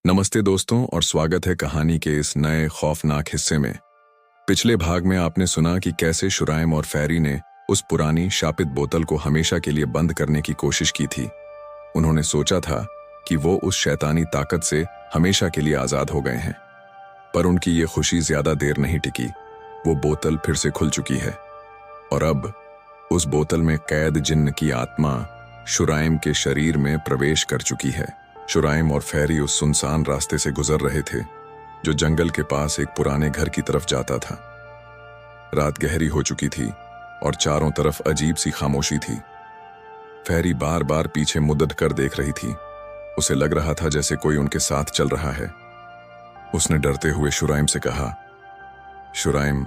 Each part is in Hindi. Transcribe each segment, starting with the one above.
नमस्ते दोस्तों और स्वागत है कहानी के इस नए खौफनाक हिस्से में। पिछले भाग में आपने सुना कि कैसे शुराइम और फैरी ने उस पुरानी शापित बोतल को हमेशा के लिए बंद करने की कोशिश की थी। उन्होंने सोचा था कि वो उस शैतानी ताकत से हमेशा के लिए आजाद हो गए हैं, पर उनकी ये खुशी ज्यादा देर नहीं टिकी। वो बोतल फिर से खुल चुकी है और अब उस बोतल में कैद जिन्न की आत्मा शुराइम के शरीर में प्रवेश कर चुकी है। शुराइम और फैरी उस सुनसान रास्ते से गुजर रहे थे जो जंगल के पास एक पुराने घर की तरफ जाता था। रात गहरी हो चुकी थी और चारों तरफ अजीब सी खामोशी थी। फैरी बार बार पीछे मुद्दत कर देख रही थी। उसे लग रहा था जैसे कोई उनके साथ चल रहा है। उसने डरते हुए शुराइम से कहा, शुराइम,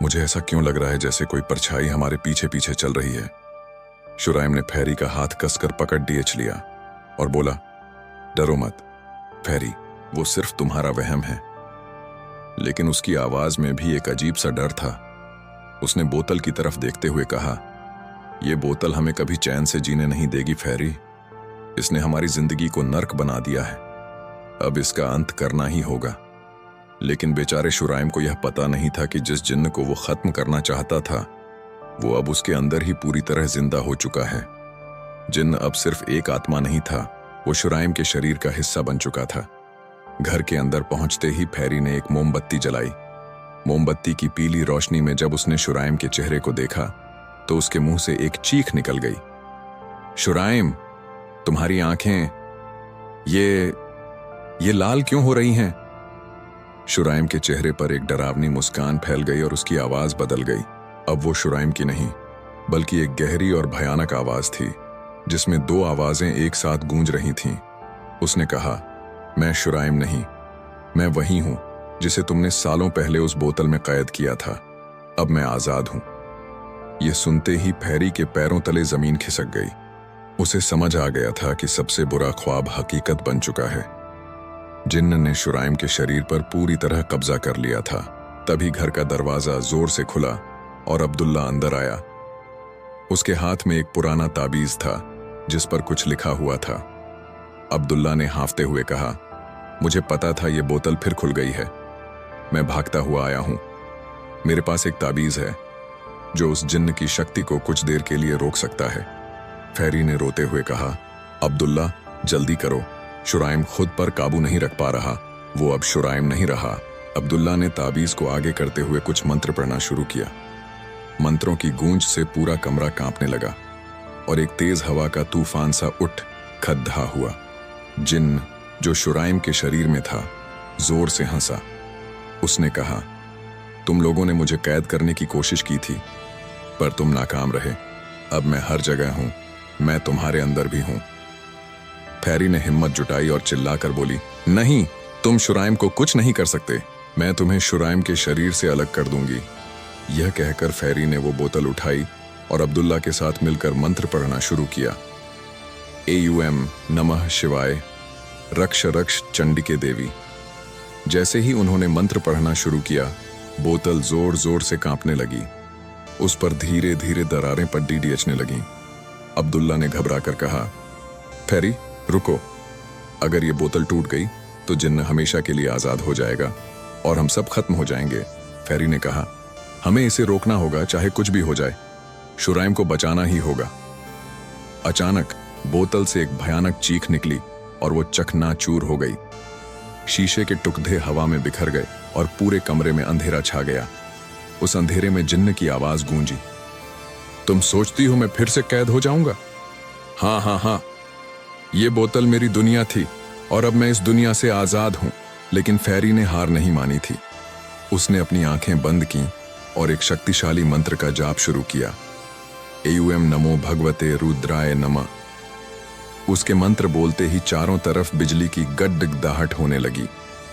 मुझे ऐसा क्यों लग रहा है जैसे कोई परछाई हमारे पीछे पीछे चल रही है। शुराइम ने फैरी का हाथ कसकर पकड़ लिया और बोला, डरो मत फैरी, वो सिर्फ तुम्हारा वहम है। लेकिन उसकी आवाज में भी एक अजीब सा डर था। उसने बोतल की तरफ देखते हुए कहा, यह बोतल हमें कभी चैन से जीने नहीं देगी फैरी। इसने हमारी जिंदगी को नर्क बना दिया है। अब इसका अंत करना ही होगा। लेकिन बेचारे शुराइम को यह पता नहीं था कि जिस जिन्न को वो खत्म करना चाहता था वो अब उसके अंदर ही पूरी तरह जिंदा हो चुका है। जिन्न अब सिर्फ एक आत्मा नहीं था, वो शुराइम के शरीर का हिस्सा बन चुका था। घर के अंदर पहुंचते ही फैरी ने एक मोमबत्ती जलाई। मोमबत्ती की पीली रोशनी में जब उसने शुराइम के चेहरे को देखा तो उसके मुंह से एक चीख निकल गई। शुराइम, तुम्हारी आंखें ये लाल क्यों हो रही हैं? शुराइम के चेहरे पर एक डरावनी मुस्कान फैल गई और उसकी आवाज बदल गई। अब वो शुराइम की नहीं बल्कि एक गहरी और भयानक आवाज थी जिसमें दो आवाजें एक साथ गूंज रही थीं। उसने कहा, मैं शुराइम नहीं, मैं वही हूं जिसे तुमने सालों पहले उस बोतल में कैद किया था। अब मैं आजाद हूं। यह सुनते ही फैरी के पैरों तले जमीन खिसक गई। उसे समझ आ गया था कि सबसे बुरा ख्वाब हकीकत बन चुका है। जिन्न ने शुराइम के शरीर पर पूरी तरह कब्जा कर लिया था। तभी घर का दरवाजा जोर से खुला और अब्दुल्ला अंदर आया। उसके हाथ में एक पुराना ताबीज था जिस पर कुछ लिखा हुआ था। अब्दुल्ला ने हांफते हुए कहा, मुझे पता था ये बोतल फिर खुल गई है। मैं भागता हुआ आया हूं। मेरे पास एक ताबीज है जो उस जिन्न की शक्ति को कुछ देर के लिए रोक सकता है। फैरी ने रोते हुए कहा, अब्दुल्ला, जल्दी करो। शुराइम खुद पर काबू नहीं रख पा रहा। वो अब शुराइम नहीं रहा। अब्दुल्ला ने ताबीज को आगे करते हुए कुछ मंत्र पढ़ना शुरू किया। मंत्रों की गूंज से पूरा कमरा कांपने लगा और एक तेज हवा का तूफान सा उठ खद्दा हुआ। जिन्न जो शुराइम के शरीर में था जोर से हंसा। उसने कहा, तुम लोगों ने मुझे कैद करने की कोशिश की थी पर तुम नाकाम रहे। अब मैं हर जगह हूं, मैं तुम्हारे अंदर भी हूं। फैरी ने हिम्मत जुटाई और चिल्लाकर बोली, नहीं, तुम शुराइम को कुछ नहीं कर सकते। मैं तुम्हें शुराइम के शरीर से अलग कर दूंगी। यह कहकर फैरी ने वो बोतल उठाई और अब्दुल्ला के साथ मिलकर मंत्र पढ़ना शुरू किया। एयूएम नमः शिवाय, रक्ष रक्ष चंडिके देवी। जैसे ही उन्होंने मंत्र पढ़ना शुरू किया, बोतल जोर जोर से कांपने लगी। उस पर धीरे धीरे दरारें पड्डी डियचने लगीं। अब्दुल्ला ने घबरा कर कहा, फैरी रुको, अगर ये बोतल टूट गई तो जिन्न हमेशा के लिए आजाद हो जाएगा और हम सब खत्म हो जाएंगे। फैरी ने कहा, हमें इसे रोकना होगा, चाहे कुछ भी हो जाए। शुराइम को बचाना ही होगा। अचानक बोतल से एक भयानक चीख निकली और वो चकनाचूर हो गई। शीशे के टुकड़े हवा में बिखर गए और पूरे कमरे में अंधेरा छा गया। उस अंधेरे में जिन्न की आवाज गूंजी, तुम सोचती हो मैं फिर से कैद हो जाऊंगा? हाँ हाँ हाँ, ये बोतल मेरी दुनिया थी और अब मैं इस दुनिया से आजाद हूं। लेकिन फैरी ने हार नहीं मानी थी। उसने अपनी आंखें बंद की और एक शक्तिशाली मंत्र का जाप शुरू किया। एयूएम नमो भगवते रुद्राय नमः। उसके मंत्र बोलते ही चारों तरफ बिजली की गड़गड़ाहट होने लगी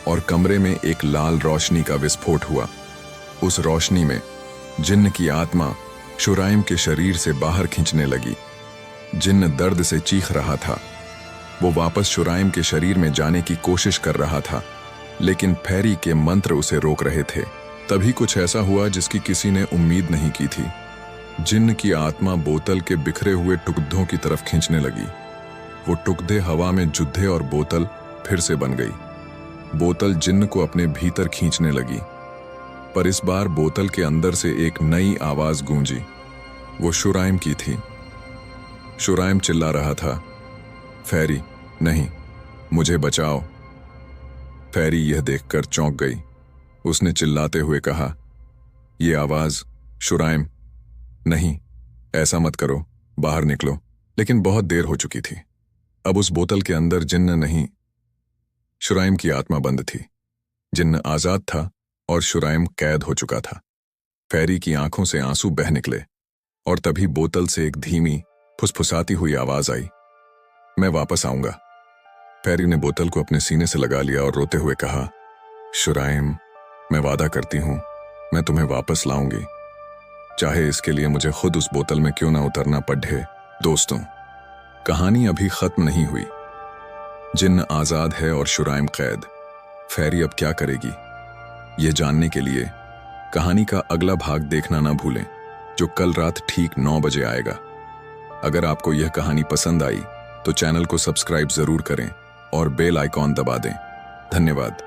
और कमरे में एक लाल रोशनी का विस्फोट हुआ। उस रोशनी में जिन्न की आत्मा शुराइम के शरीर से बाहर खींचने लगी। जिन्न दर्द से चीख रहा था। वो वापस शुराइम के शरीर में जाने की कोशिश कर रहा था, लेकिन फैरी के मंत्र उसे रोक रहे थे। तभी कुछ ऐसा हुआ जिसकी किसी ने उम्मीद नहीं की थी। जिन्न की आत्मा बोतल के बिखरे हुए टुकड़ों की तरफ खींचने लगी। वो टुकड़े हवा में जुद्धे और बोतल फिर से बन गई। बोतल जिन्न को अपने भीतर खींचने लगी, पर इस बार बोतल के अंदर से एक नई आवाज गूंजी। वो शुराइम की थी। शुराइम चिल्ला रहा था, फेरी, नहीं, मुझे बचाओ। फेरी यह देखकर चौंक गई। उसने चिल्लाते हुए कहा, यह आवाज, शुराइम, नहीं, ऐसा मत करो, बाहर निकलो। लेकिन बहुत देर हो चुकी थी। अब उस बोतल के अंदर जिन्न नहीं, शुराइम की आत्मा बंद थी। जिन्न आजाद था और शुराइम कैद हो चुका था। फेरी की आंखों से आंसू बह निकले और तभी बोतल से एक धीमी, फुसफुसाती हुई आवाज आई, मैं वापस आऊंगा। फेरी ने बोतल को अपने सीने से लगा लिया और रोते हुए कहा, शुराइम, मैं वादा करती हूं, मैं तुम्हें वापस लाऊंगी, चाहे इसके लिए मुझे खुद उस बोतल में क्यों ना उतरना पड़े। दोस्तों, कहानी अभी खत्म नहीं हुई। जिन्न आजाद है और शुराइम कैद। फेरी अब क्या करेगी? यह जानने के लिए कहानी का अगला भाग देखना ना भूलें, जो कल रात ठीक 9 बजे आएगा। अगर आपको यह कहानी पसंद आई तो चैनल को सब्सक्राइब जरूर करें और बेल आइकॉन दबा दें। धन्यवाद।